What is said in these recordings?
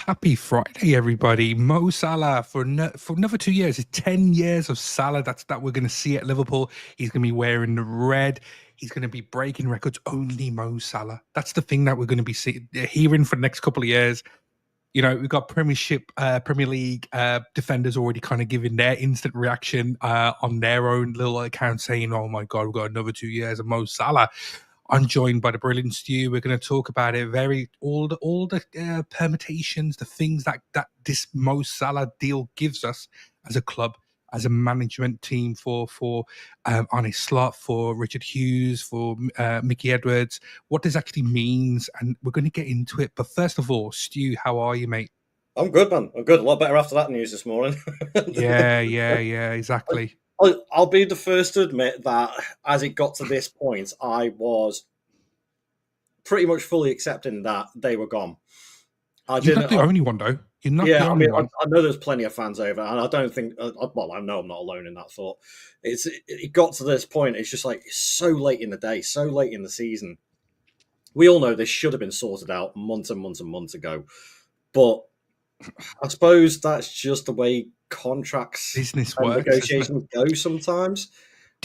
Happy Friday, everybody. Mo Salah for another 2 years. It's 10 years of Salah that we're going to see at Liverpool. He's going to be wearing the red. He's going to be breaking records. Only Mo Salah. That's the thing that we're going to be hearing for the next couple of years. You know, we've got Premier League defenders already kind of giving their instant reaction on their own little account saying, oh my God, we've got another 2 years of Mo Salah. I'm joined by the brilliant Stu. We're going to talk about it. All the permutations, the things that this Mo Salah deal gives us as a club, as a management team for Arne Slot, for Richard Hughes, for Mickey Edwards. What this actually means, and we're going to get into it. But first of all, Stu, how are you, mate? I'm good, man. I'm good. A lot better after that news this morning. Yeah, exactly. I'll be the first to admit that as it got to this point, I was pretty much fully accepting that they were gone. You're not the only one, though. You're not the only one. I know there's plenty of fans over, and I don't think. Well, I know I'm not alone in that thought. It got to this point. It's just like it's so late in the day, so late in the season. We all know this should have been sorted out months and months and months ago, but I suppose that's just the way contracts, business and works, negotiations go sometimes.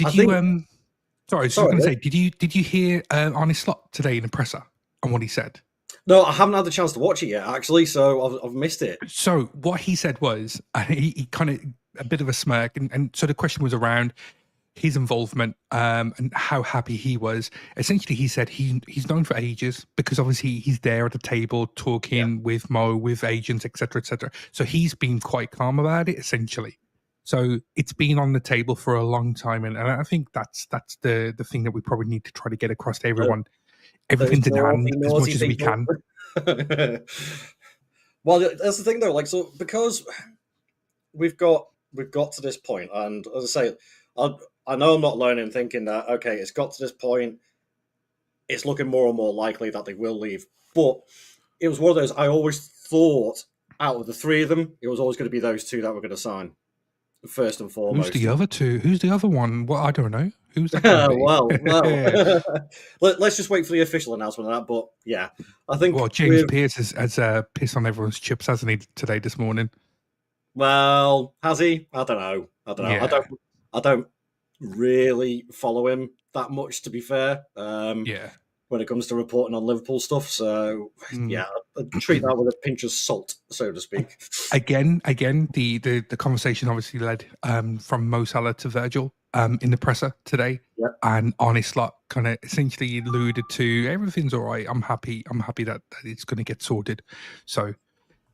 Sorry, I was just going to say, did you hear Arne Slot today in the presser and what he said? No, I haven't had the chance to watch it yet, actually, so I've missed it. So what he said was, he kind of a bit of a smirk, and so the question was around his involvement and how happy he was. Essentially, he said he's known for ages because obviously he's there at the table talking with Mo, with agents, etc., etc. So he's been quite calm about it, essentially. So it's been on the table for a long time, and I think that's the thing that we probably need to try to get across to everyone. Everything's in hand as much as we can. Well, that's the thing, though. Like, so because we've got to this point, and as I say, I know I'm not alone in thinking that, okay, it's got to this point, it's looking more and more likely that they will leave. But it was one of those, I always thought out of the three of them, it was always going to be those two that were going to sign, first and foremost. Who's the other two? Who's the other one? Well, I don't know. Who's that going to be? Let's just wait for the official announcement of that. But yeah, I think... Well, James Pearce has pissed on everyone's chips, hasn't he, this morning? Well, has he? I don't know. Yeah. I don't really follow him that much, to be fair. When it comes to reporting on Liverpool stuff, so yeah, I'd treat that with a pinch of salt, so to speak. Again, the conversation obviously led from Mo Salah to Virgil in the presser today, and Arne Slot kind of essentially alluded to everything's all right. I'm happy that it's going to get sorted. So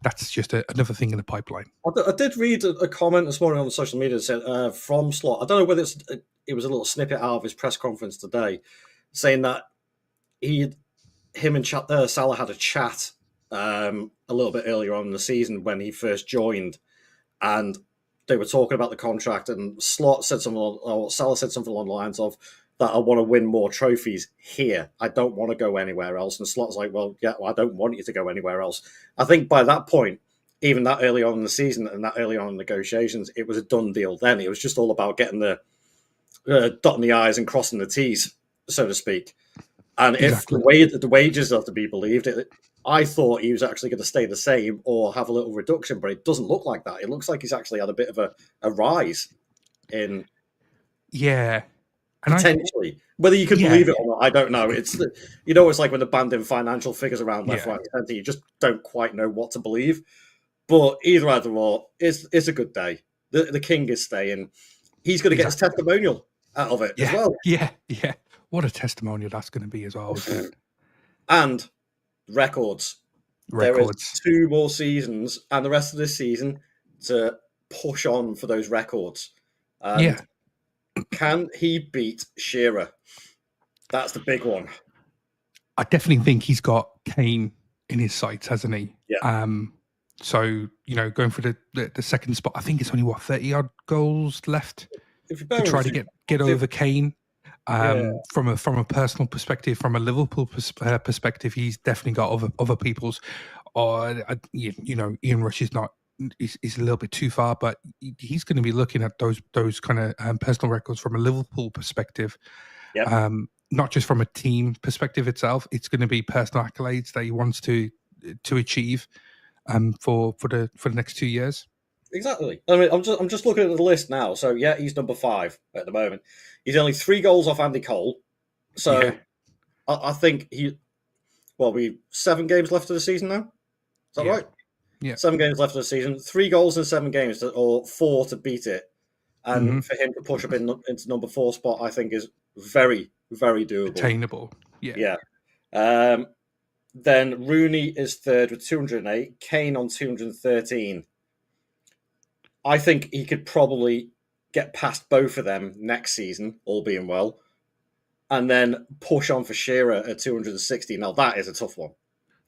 that's just another thing in the pipeline. I did read a comment this morning on social media that said from Slot. I don't know whether it was a little snippet out of his press conference today, saying that him and Salah had a chat a little bit earlier on in the season when he first joined, and they were talking about the contract. And Salah said something along the lines of that I want to win more trophies here. I don't want to go anywhere else. And Slot's like, well, I don't want you to go anywhere else. I think by that point, even that early on in the season and that early on in negotiations, it was a done deal then. It was just all about getting the dotting the I's and crossing the T's, so to speak. And exactly. If the wages are to be believed, I thought he was actually going to stay the same or have a little reduction, but it doesn't look like that. It looks like he's actually had a bit of a rise in... Yeah. And potentially. Whether you can believe it or not, I don't know. It's it's like when they're banding financial figures around left, right, and centre, you just don't quite know what to believe. But either or, it's a good day. The king is staying. He's going to get his testimonial out of it as well. Yeah. What a testimonial that's going to be as well. And records. There is 2 more seasons and the rest of this season to push on for those records. Can he beat Shearer? That's the big one. I definitely think he's got Kane in his sights, hasn't he? Yeah. So, going for the second spot, I think it's only 30-odd goals left to try to get over Kane. From a personal perspective, from a Liverpool perspective, he's definitely got other people's. Ian Rush is not. Is a little bit too far, but he's going to be looking at those kind of personal records from a Liverpool perspective. Not just from a team perspective itself. It's going to be personal accolades that he wants to achieve. for the next 2 years. Exactly. I mean, I'm just looking at the list now. So yeah, he's number 5 at the moment. He's only 3 goals off Andy Cole. Yeah, So I think we 7 games left of the season now. Is that yeah, right? yeah. 7 games left of the season. 3 goals in 7 games, or 4 to beat it. Hmm. And for him to push up into number 4 spot, I think is very, very doable. Attainable. Yeah, Yeah. Then Rooney is third with 208. Kane on 213. I think he could probably get past both of them next season, all being well, and then push on for Shearer at 260. Now that is a tough one.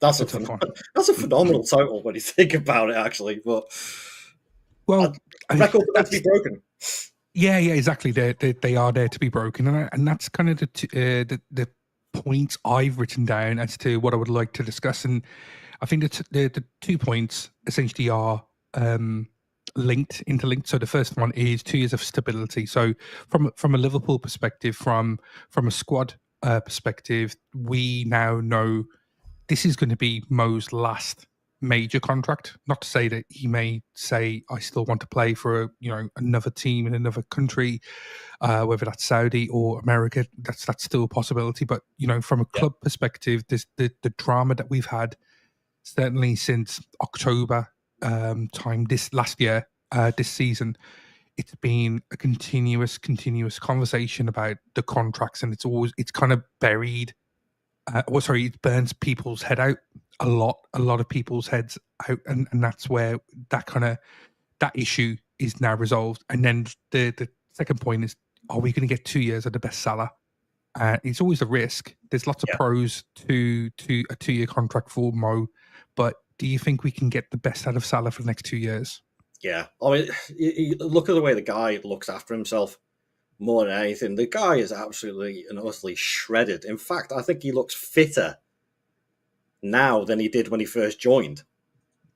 that's a tough one. That's a phenomenal total when you think about it, actually. But Well, records are meant to be broken. yeah, exactly. They are there to be broken, and that's kind of the points I've written down as to what I would like to discuss. And I think the 2 points essentially are interlinked. So the first one is 2 years of stability. So from a Liverpool perspective, from a squad perspective, we now know this is going to be Mo's last major contract. Not to say that he may say, I still want to play for another team in another country, whether that's Saudi or America. That's still a possibility. But from a club perspective, the drama that we've had certainly since October time this last year, this season, it's been a continuous conversation about the contracts, and it's kind of buried. It burns people's head out a lot of people's heads out, and that's where that issue is now resolved. And then the second point is, are we going to get 2 years of the best Salah? It's always a risk. There's lots of pros to a 2-year contract for Mo, but do you think we can get the best out of Salah for the next 2 years? Yeah, I mean, you look at the way the guy looks after himself more than anything. The guy is absolutely and utterly shredded. In fact, I think he looks fitter now than he did when he first joined.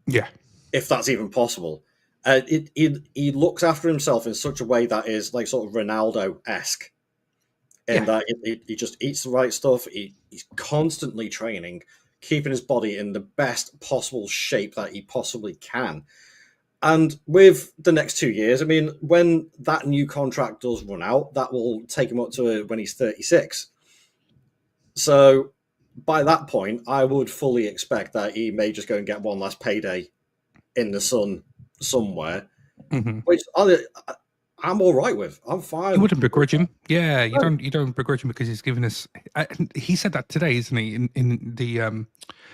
Yeah, if that's even possible. He looks after himself in such a way that is like sort of Ronaldo-esque, in that he just eats the right stuff. He's constantly training, keeping his body in the best possible shape that he possibly can. And with the next 2 years, I mean, when that new contract does run out, that will take him up to when he's 36. So by that point, I would fully expect that he may just go and get one last payday in the sun somewhere, which I'm all right with. I'm fine. You wouldn't begrudge him. Yeah, you don't begrudge him because he's given us. He said that today, isn't he? In the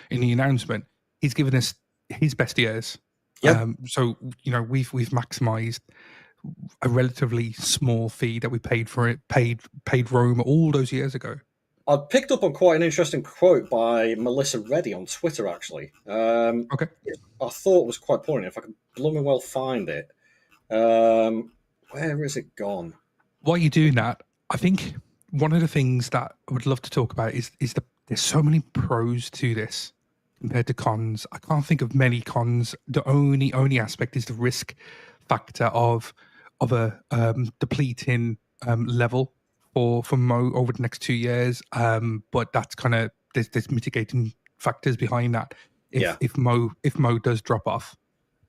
announcement, he's given us his best years. Yeah. So we've maximised a relatively small fee that we paid for it. Paid Rome all those years ago. I picked up on quite an interesting quote by Melissa Reddy on Twitter, actually. Okay. I thought it was quite poignant. If I can blooming well find it. Where is it gone? While you're doing that, I think one of the things that I would love to talk about is there's so many pros to this compared to cons. I can't think of many cons. The only aspect is the risk factor of a depleting level for Mo over the next 2 years. But that's kind of there's mitigating factors behind that. If Mo does drop off,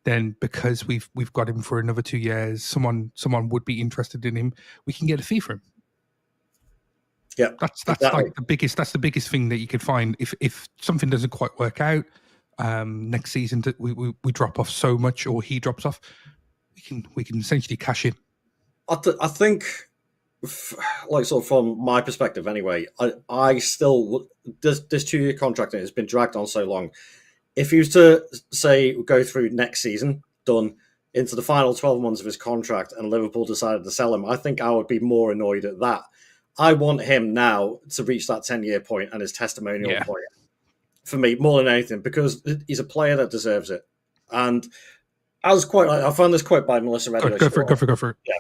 then because we've got him for another 2 years, someone would be interested in him. We can get a fee for him. Yeah, that's exactly. Like the biggest thing that you could find. If something doesn't quite work out next season, that we drop off so much, or he drops off, we can essentially cash in. I think, like, sort of from my perspective anyway, I still this 2-year contract has been dragged on so long. If he was to say go through next season, done into the final 12 months of his contract, and Liverpool decided to sell him, I think I would be more annoyed at that. I want him now to reach that 10-year point and his testimonial point for me more than anything, because he's a player that deserves it. And I found this quote by Melissa Reddy. Go for it. Yeah.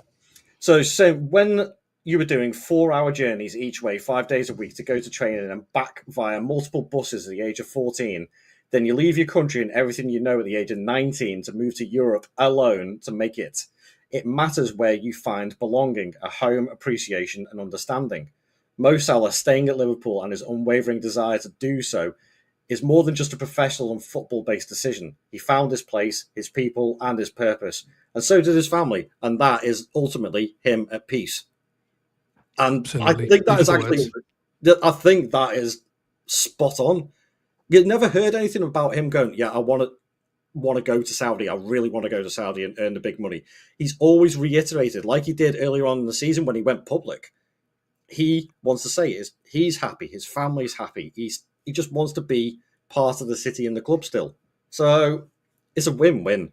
So when you were doing 4-hour journeys each way, 5 days a week to go to training and back via multiple buses at the age of 14, then you leave your country and everything you know at the age of 19 to move to Europe alone to make it. It matters where you find belonging, a home, appreciation, and understanding. Mo Salah staying at Liverpool and his unwavering desire to do so is more than just a professional and football-based decision. He found his place, his people, and his purpose, and so did his family, and that is ultimately him at peace. And I Absolutely. think that is Beautiful actually, words. I think that is spot on. You never heard anything about him going, "Yeah, I want to go to Saudi. I really want to go to Saudi and earn the big money." He's always reiterated, like he did earlier on in the season when he went public. He wants to say is he's happy, his family's happy. He just wants to be part of the city and the club still. So it's a win-win.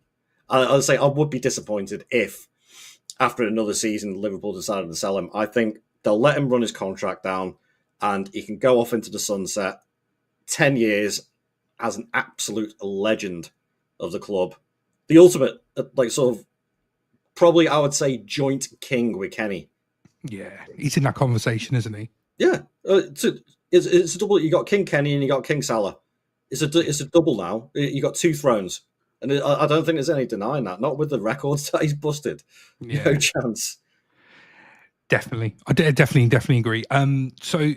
I'll say I would be disappointed if after another season Liverpool decided to sell him. I think they'll let him run his contract down and he can go off into the sunset. 10 years as an absolute legend of the club. The ultimate, like, sort of, probably I would say joint king with Kenny. Yeah, he's in that conversation, isn't he? Yeah, it's a double. You got King Kenny and you got King Salah. It's a double now. You got two thrones, and I don't think there's any denying that. Not with the records that he's busted. Yeah, No chance. definitely. I definitely agree. So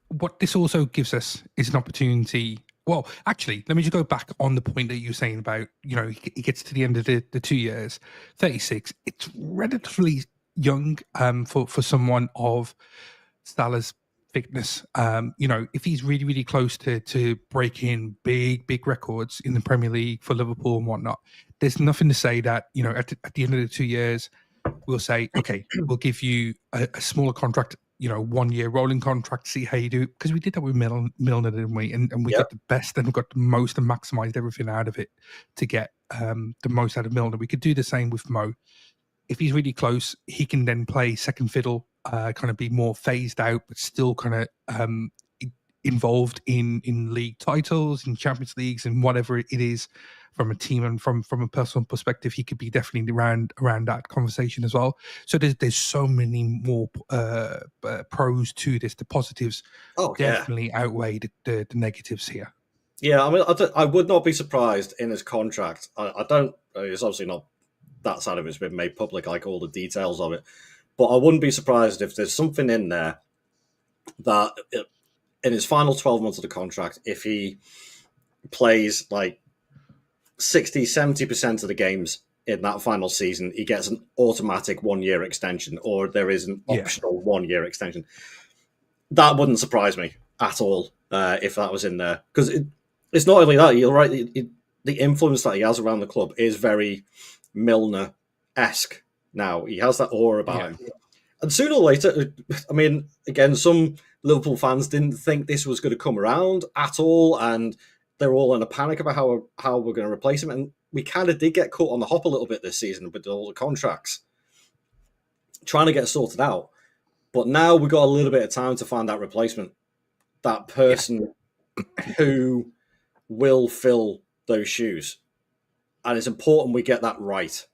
what this also gives us is an opportunity. Well, actually, let me just go back on the point that you were saying about, he gets to the end of the 2 years, 36. It's relatively young for someone of Salah's fitness. If he's really, really close to breaking big records in the Premier League for Liverpool and whatnot, there's nothing to say that, at the end of the 2 years, we'll say, okay, we'll give you a smaller contract, 1 year rolling contract, see how you do. Because we did that with Milner, didn't we? And we Yep. got the best and we got the most and maximized everything out of it to get the most out of Milner. We could do the same with Mo. If he's really close, he can then play second fiddle, kind of be more phased out, but still kind of involved in league titles, in Champions Leagues, and whatever it is from a team and from a personal perspective. He could be definitely around that conversation as well. So there's so many more pros to this. The positives definitely outweigh the negatives here. Yeah, I mean, I would not be surprised in his contract. I don't. It's obviously not that side of it's been made public, like all the details of it. But I wouldn't be surprised if there's something in there that in his final 12 months of the contract, if he plays like 60-70% of the games in that final season, he gets an automatic 1 year extension, or there is an optional 1 year extension. That wouldn't surprise me at all if that was in there. Because it's not only that, you're right, the influence that he has around the club is very Milner-esque now. He has that aura about him. And sooner or later, I mean, again, some Liverpool fans didn't think this was going to come around at all, and they're all in a panic about how we're going to replace him. And we kind of did get caught on the hop a little bit this season with all the contracts, trying to get sorted out. But now we've got a little bit of time to find that replacement, that person who will fill those shoes. And it's important we get that right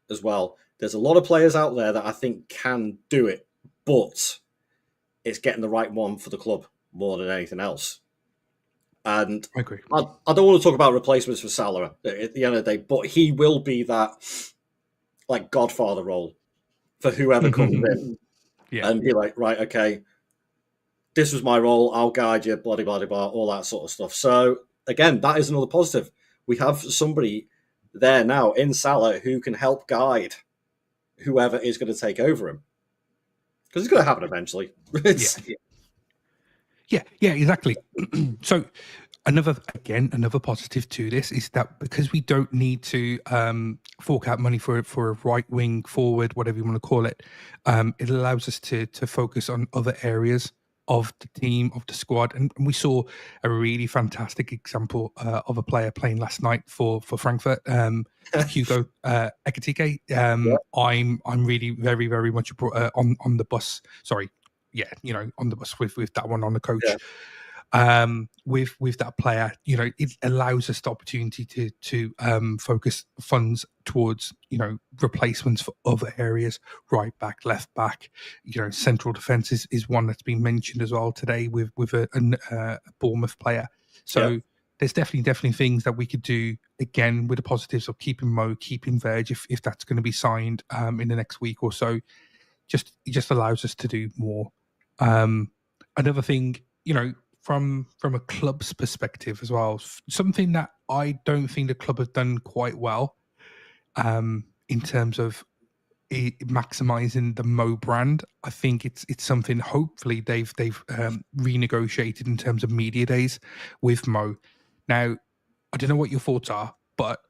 as well. There's a lot of players out there that I think can do it, but it's getting the right one for the club more than anything else. And I agree. I don't want to talk about replacements for Salah at the end of the day, but he will be that like godfather role for whoever comes in and be like, right, okay, this was my role, I'll guide you, blah, blah, blah, all that sort of stuff. So again, that is another positive. We have somebody there now in Salah who can help guide whoever is going to take over him. Because it's going to happen eventually. Yeah, exactly. So another positive to this is that because we don't need to fork out money for a right wing forward, whatever you want to call it, it allows us to focus on other areas of the team, of the squad. And we saw a really fantastic example of a player playing last night for Frankfurt, Hugo Ekitike. I'm really very, very much on the bus. Sorry. Yeah, on the bus with that one on the coach. With that player, it allows us the opportunity to focus funds towards replacements for other areas, right back, left back, central defence is one that's been mentioned as well today with a Bournemouth player. So there's definitely things that we could do again with the positives of keeping Mo, keeping Verge if that's going to be signed in the next week or so. It just allows us to do more. Another thing, from a club's perspective as well, something that I don't think the club have done quite well in terms of maximizing the Mo brand. I think it's something hopefully they've renegotiated in terms of media days with Mo. Now, I don't know what your thoughts are, but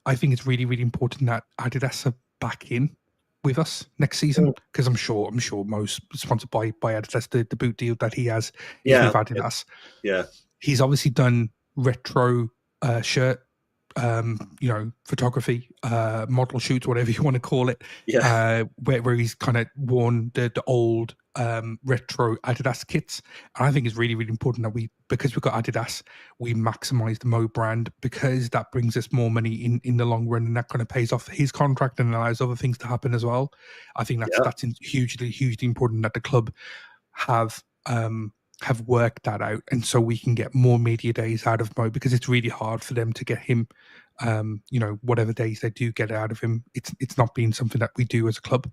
I think it's really, really important that Adidas are back in with us next season, because I'm sure Mo's sponsored by Adidas. The boot deal that he has is with Adidas. Yeah. He's obviously done retro shirt, photography, model shoots, whatever you want to call it. Yeah. Where he's kind of worn the old retro Adidas kits. And I think it's really, really important that because we've got Adidas, we maximize the Mo brand, because that brings us more money in the long run, and that kind of pays off his contract and allows other things to happen as well. I think that's hugely, hugely important that the club have worked that out, and so we can get more media days out of Mo, because it's really hard for them to get him. Whatever days they do get out of him, it's not been something that we do as a club.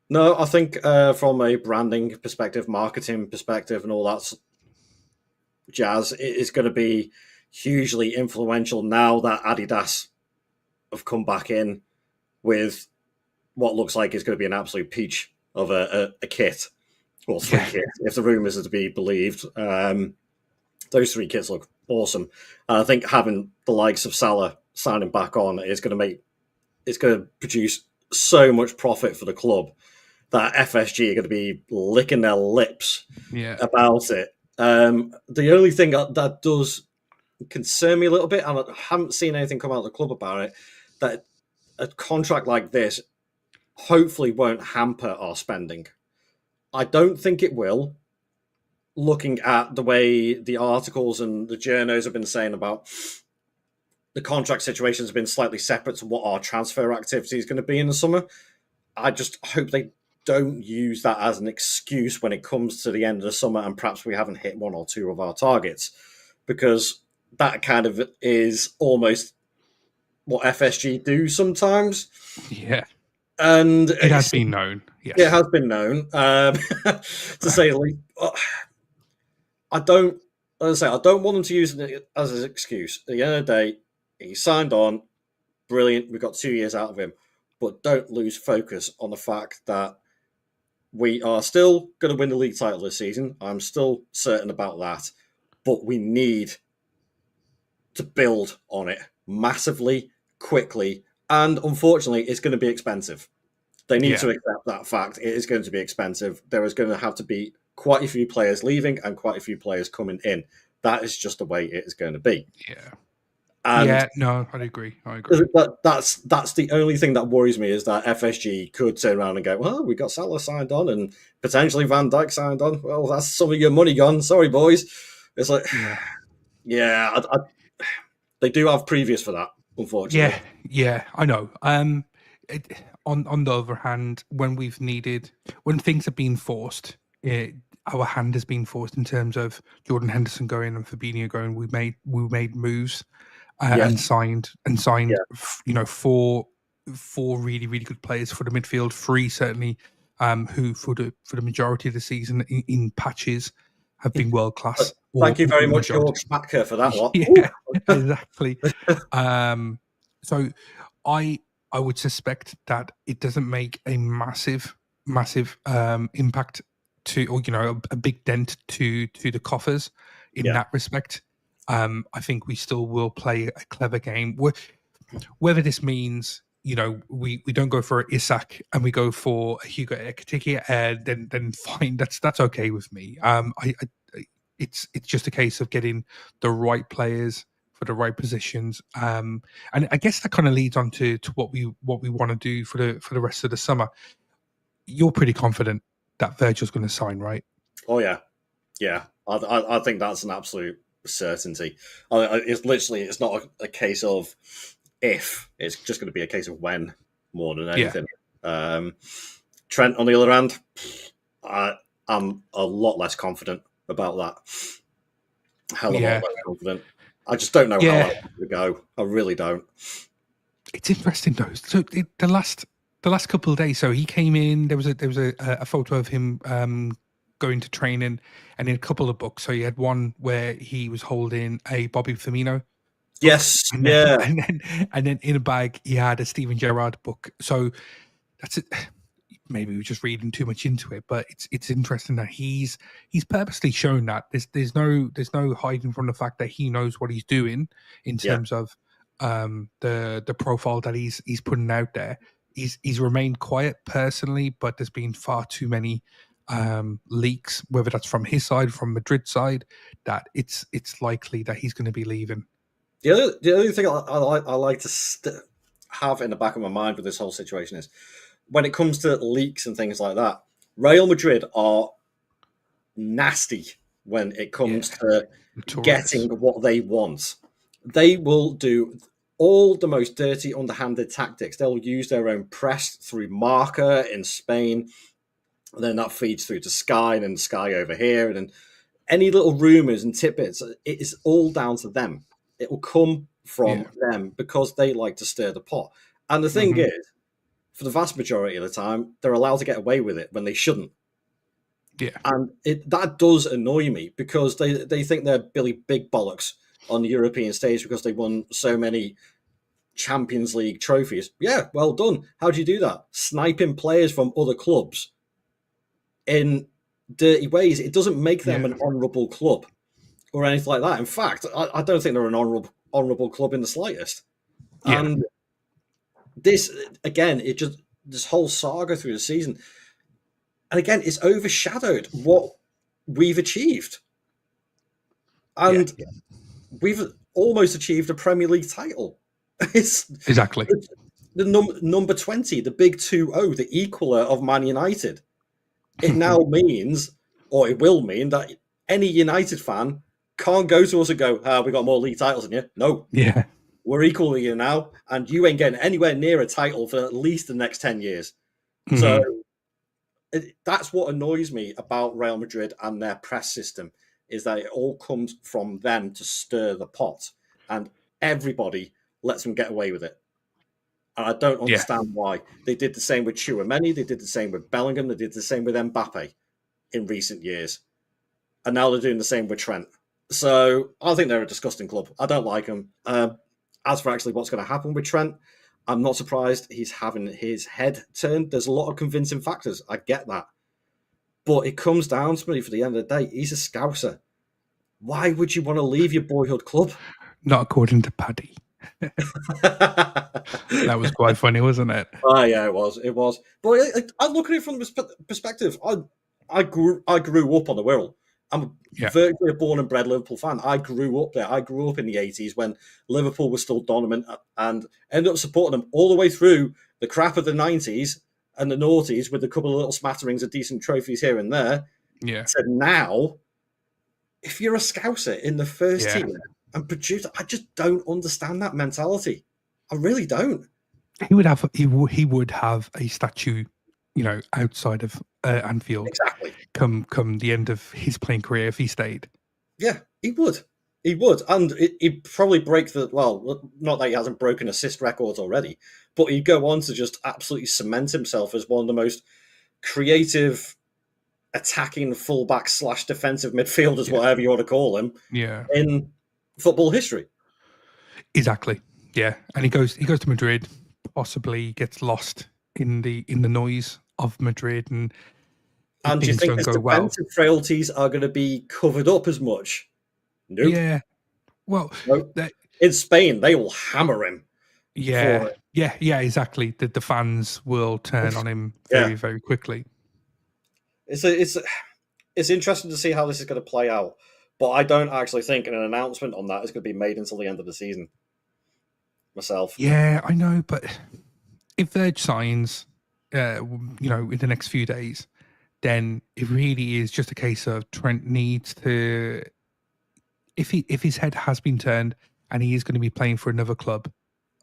No, I think from a branding perspective, marketing perspective, and all that jazz, it is going to be hugely influential now that Adidas have come back in with what looks like is going to be an absolute peach of a kit, or three kits, if the rumours are to be believed. Those three kits look awesome, and I think having the likes of Salah signing back on is going to produce so much profit for the club that FSG are going to be licking their lips about it. The only thing that does concern me a little bit, and I haven't seen anything come out of the club about it, that a contract like this hopefully won't hamper our spending. I don't think it will, looking at the way the articles and the journos have been saying about the contract situation has been slightly separate to what our transfer activity is going to be in the summer. I just hope they don't use that as an excuse when it comes to the end of the summer and perhaps we haven't hit one or two of our targets, because that kind of is almost what FSG do sometimes. Yeah. And it has been known. Yes. It has been known, to say the least. I don't want them to use it as an excuse. At the end of the day, he signed on, brilliant. We got 2 years out of him, but don't lose focus on the fact that we are still going to win the league title this season. I'm still certain about that, but we need to build on it massively, quickly, and unfortunately, it's going to be expensive. They need to accept that fact. It is going to be expensive. There is going to have to be quite a few players leaving and quite a few players coming in. That is just the way it is going to be. Yeah. And no, I agree. That's the only thing that worries me, is that FSG could turn around and go, well, we got Salah signed on and potentially Van Dijk signed on. Well, that's some of your money gone. Sorry, boys. It's like, they do have previous for that, unfortunately. Yeah, I know. On the other hand, when things have been forced, our hand has been forced in terms of Jordan Henderson going and Fabinho going. We made moves. And signed, four really, really good players for the midfield. Three certainly, who for the majority of the season in patches have been world class. Thank you very much, George Spacker, for that one. Yeah, exactly. So I would suspect that it doesn't make a massive impact to, a big dent to the coffers in that respect. I think we still will play a clever game. Whether this means, we don't go for Isak and we go for a Hugo Ekitike, then fine. That's okay with me. It's just a case of getting the right players for the right positions. And I guess that kind of leads on to what we want to do for the rest of the summer. You're pretty confident that Virgil's going to sign, right? Oh yeah. I think that's an absolute certainty. It's not a case of if, it's just going to be a case of when, more than anything. Trent, on the other hand, I'm a lot less confident about that. Hell of a lot less confident. I just don't know how that's going to go. I really don't. It's interesting though. So the last couple of days, so he came in. There was a photo of him going to training, and in a couple of books. So he had one where he was holding a Bobby Firmino book, Yes, and then yeah. and then in a bag he had a Steven Gerrard book. So that's it. Maybe we're just reading too much into it, but it's interesting that he's purposely shown that there's no hiding from the fact that he knows what he's doing in Yeah. terms of the profile that he's putting out there. He's remained quiet personally, but there's been far too many leaks, whether that's from his side, from Madrid side, that it's likely that he's going to be leaving. The other thing I like to have in the back of my mind with this whole situation is when it comes to leaks and things like that, Real Madrid are nasty when it comes to Notorious. getting what they want. They will do all the most dirty, underhanded tactics. They'll use their own press through Marca in Spain. And then that feeds through to Sky and then Sky over here. And then any little rumors and tidbits, it is all down to them. It will come from them because they like to stir the pot. And the thing is, for the vast majority of the time, they're allowed to get away with it when they shouldn't. Yeah. And that does annoy me because they think they're Billy Big Bollocks on the European stage because they won so many Champions League trophies. Yeah, well done. How do you do that? Sniping players from other clubs in dirty ways. It doesn't make them an honourable club or anything like that. In fact, I don't think they're an honourable club in the slightest. Yeah. And this, again, this whole saga through the season, and again, it's overshadowed what we've achieved. And we've almost achieved a Premier League title. It's exactly the number 20, the big 2-0, the equaler of Man United. It now means, or it will mean, that any United fan can't go to us and go, we got more league titles than you. No. Yeah. We're equal with you now, and you ain't getting anywhere near a title for at least the next 10 years. So that's what annoys me about Real Madrid and their press system, is that it all comes from them to stir the pot, and everybody lets them get away with it. And I don't understand why. They did the same with Tchouaméni, they did the same with Bellingham, they did the same with Mbappe in recent years. And now they're doing the same with Trent. So I think they're a disgusting club. I don't like them. As for actually what's going to happen with Trent, I'm not surprised he's having his head turned. There's a lot of convincing factors. I get that. But it comes down to me, for the end of the day, he's a Scouser. Why would you want to leave your boyhood club? Not according to Paddy. That was quite funny, wasn't it? Oh, yeah, it was. It was. But I look at it from the perspective. I grew up on the Wirral. I'm virtually a born and bred Liverpool fan. I grew up there. I grew up in the 80s when Liverpool was still dominant and ended up supporting them all the way through the crap of the 90s and the noughties with a couple of little smatterings of decent trophies here and there. Yeah. So now, if you're a Scouser in the first team and producer, I just don't understand that mentality. I really don't. He would have a statue, outside of Anfield. Exactly. Come the end of his playing career if he stayed. Yeah, he would. He would. And he'd probably break not that he hasn't broken assist records already, but he'd go on to just absolutely cement himself as one of the most creative attacking fullback / defensive midfielders, whatever you want to call him, in football history. Exactly. Yeah. And he goes to Madrid, possibly gets lost in the noise of Madrid, and do you think his defensive frailties are going to be covered up as much? Nope. Yeah. Well, in Spain, they will hammer him. Yeah. Exactly. The fans will turn on him very, very quickly. It's interesting to see how this is going to play out, but I don't actually think an announcement on that is going to be made until the end of the season. Myself. Yeah, I know, but if Verge signs, in the next few days, then it really is just a case of Trent needs to, if his head has been turned and he is going to be playing for another club,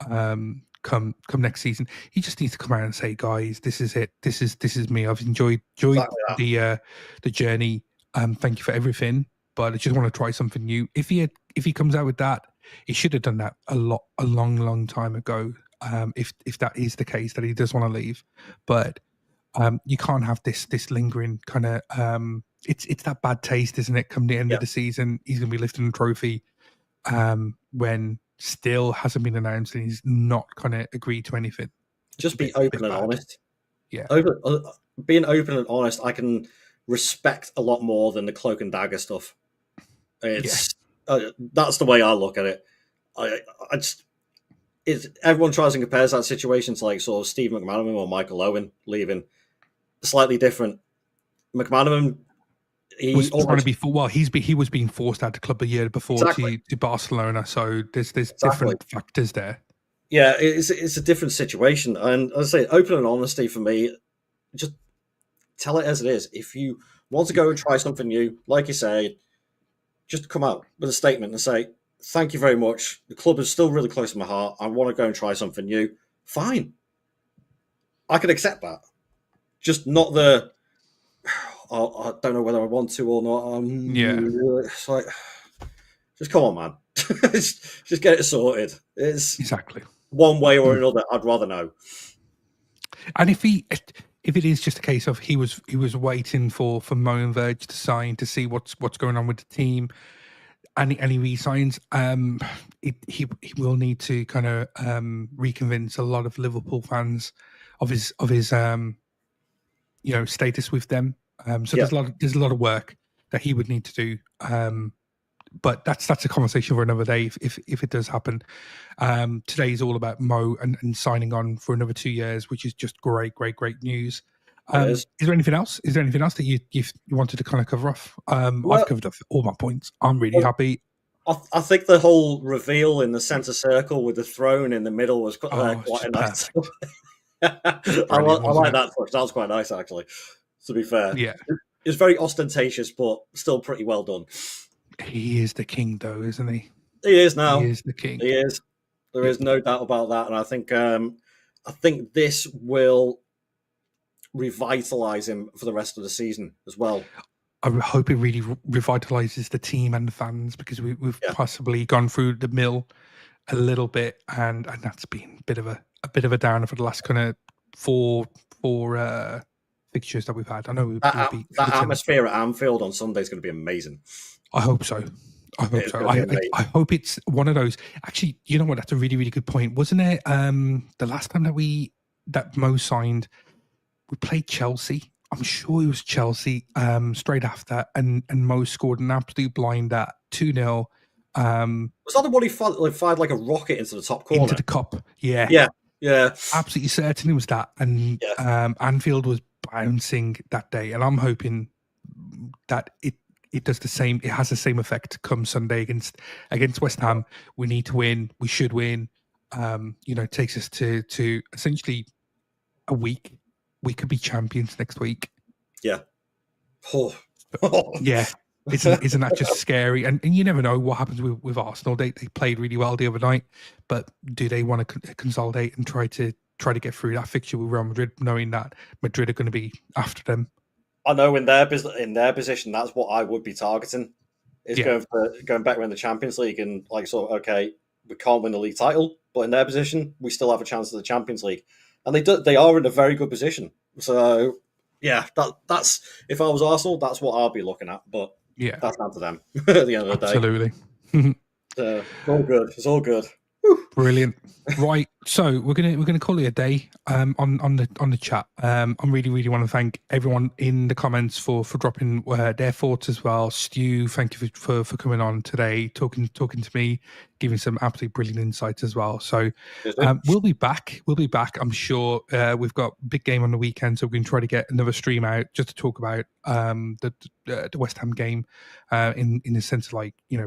come next season, he just needs to come out and say, guys, this is it. This is me. I've enjoyed the journey. Thank you for everything, but I just want to try something new. If he comes out with that, he should have done that a long time ago. If that is the case that he does want to leave, but You can't have this lingering kind of. It's that bad taste, isn't it? Come the end of the season, he's going to be lifting a trophy when still hasn't been announced and he's not kind of agreed to anything. Just be open and honest. Yeah, being open and honest, I can respect a lot more than the cloak and dagger stuff. It's that's the way I look at it. I just everyone tries and compares that situation to like sort of Steve McManaman or Michael Owen leaving. Slightly different. McManaman was trying to be he was being forced out to club a year before to Barcelona, so there's different factors there. Yeah, it's a different situation, and as I say, open and honesty for me. Just tell it as it is. If you want to go and try something new, like you say, just come out with a statement and say, "Thank you very much. The club is still really close to my heart. I want to go and try something new." Fine, I can accept that. Just not the. I don't know whether I want to or not. It's like, just come on, man. just get it sorted. It's exactly one way or another. I'd rather know. And if it is just a case of he was waiting for Mo and Verge to sign to see what's going on with the team, and he resigns, he will need to kind of reconvince a lot of Liverpool fans of his status with them. So there's a lot of work that he would need to do. But that's a conversation for another day if it does happen. Today is all about Mo and signing on for another 2 years, which is just great news. Is there anything else? Is there anything else that you wanted to kind of cover off? I've covered off all my points. I'm really happy. I think the whole reveal in the center circle with the throne in the middle was quite a nice. I like that touch. That was quite nice, actually. To be fair, yeah, it's very ostentatious, but still pretty well done. He is the king, though, isn't he? He is now. He is the king. He is. There is no doubt about that, and I think this will revitalize him for the rest of the season as well. I hope it really revitalizes the team and the fans, because we've possibly gone through the mill a little bit, and that's been a bit of a downer for the last kind of four fixtures that we've had. I know that atmosphere at Anfield on Sunday is going to be amazing. I hope so. I hope it's one of those. Actually, you know what? That's a really good point, wasn't it? The last time that Mo signed, we played Chelsea. I'm sure it was Chelsea. Straight after, and Mo scored an absolute blinder, 2-0. Was that the one he fired like a rocket into the top corner? Into the cup, yeah. Absolutely certain it was that. And Anfield was bouncing that day, and I'm hoping that it does the same. It has the same effect come Sunday against West Ham. We need to win. We should win. It takes us to essentially a week. We could be champions next week. Yeah. Yeah. Isn't that just scary? And you never know what happens with Arsenal. They played really well the other night, but do they want to consolidate and try to get through that fixture with Real Madrid, knowing that Madrid are going to be after them? I know in their position, that's what I would be targeting. Is going back in the Champions League and we can't win the league title, but in their position, we still have a chance at the Champions League, and they are in a very good position. So yeah, that's if I was Arsenal, that's what I'll be looking at. But that's down to them at the end of the day. Absolutely. It's all good. It's all good. Brilliant. Right, so we're gonna call it a day on the chat. I really want to thank everyone in the comments for dropping their thoughts as well. Stu, thank you for coming on today, talking to me, giving some absolutely brilliant insights as well. So we'll be back. I'm sure we've got a big game on the weekend, so we're going to try to get another stream out just to talk about the West Ham game in the sense of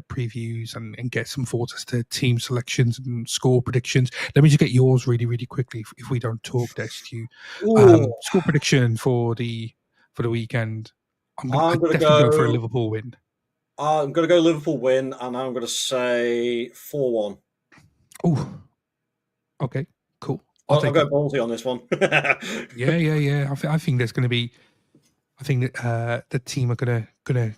previews and get some thoughts as to team selections and score predictions. Let me just get yours really quickly if we don't talk there, Stu. Score prediction for the weekend. I'm definitely go for a Liverpool win. I'm going to go Liverpool win, and I'm going to say 4-1. Oh, okay, cool. I'll go ballsy on this one. Yeah. I think there's going to be. I think that the team are going to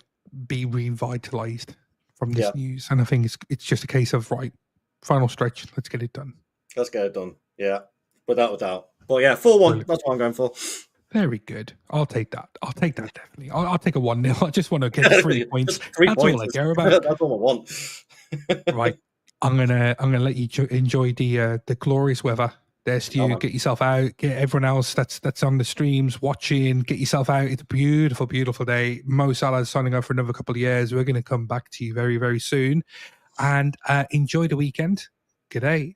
be revitalized from this news, and I think it's just a case of final stretch. Let's get it done. Yeah, without a doubt. But yeah, 4-1. That's what I'm going for. Very good. I'll take that. I'll take that definitely. I'll take a 1-0. I just want to get 3 points. Just 3 That's all points. I care about. That's all I want. Right. I'm gonna let you enjoy the glorious weather. There's Oh, you. man. Get yourself out. Get everyone else that's on the streams watching. Get yourself out. It's a beautiful, beautiful day. Mo Salah is signing off for another couple of years. We're going to come back to you very, very soon. And enjoy the weekend. Good day.